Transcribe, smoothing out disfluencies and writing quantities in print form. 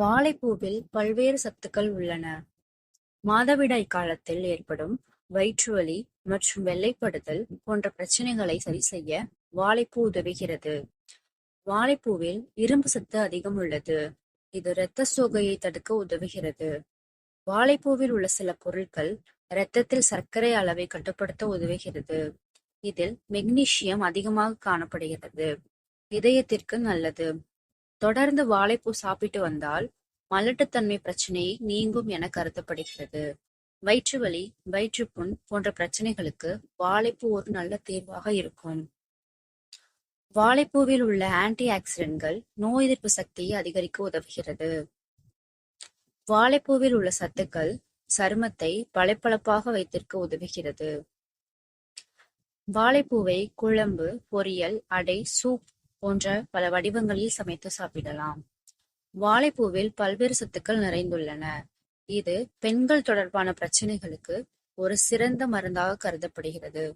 வாழைப்பூவில் பல்வேறு சத்துக்கள் உள்ளன. மாதவிடாய் காலத்தில் ஏற்படும் வயிற்றுவலி மற்றும் வெள்ளைப்படுதல் போன்ற பிரச்சனைகளை சரிசெய்ய வாழைப்பூ உதவுகிறது. வாழைப்பூவில் இரும்பு சத்து அதிகம் உள்ளது. இது இரத்த சோகையை தடுக்க உதவுகிறது. வாழைப்பூவில் உள்ள சில பொருட்கள் இரத்தத்தில் சர்க்கரை அளவை கட்டுப்படுத்த உதவுகிறது. இதில் மெக்னீசியம் அதிகமாக காணப்படுகிறது. இதயத்திற்கு நல்லது. தொடர்ந்து வாழைப்பூ சாப்பிட்டு வந்தால் மலட்டுத்தன்மை பிரச்சனை நீங்கும் என கருதப்படுகிறது. வயிற்றுவலி, வயிற்றுப்புண் போன்ற பிரச்சனைகளுக்கு வாழைப்பூ ஒரு நல்ல தீர்வாக இருக்கும். வாழைப்பூவில் உள்ள ஆன்டி ஆக்சிடென்ட்கள் நோய் எதிர்ப்பு சக்தியை அதிகரிக்க உதவுகிறது. வாழைப்பூவில் உள்ள சத்துக்கள் சருமத்தை பளபளப்பாக வைத்திருக்க உதவுகிறது. வாழைப்பூவை குழம்பு, பொரியல், அடை, சூப் போன்ற பல வடிவங்களில் சமைத்து சாப்பிடலாம். வாழைப்பூவில் பல்வேறு சத்துக்கள் நிறைந்துள்ளன. இது பெண்கள் தொடர்பான பிரச்சனைகளுக்கு ஒரு சிறந்த மருந்தாக கருதப்படுகிறது.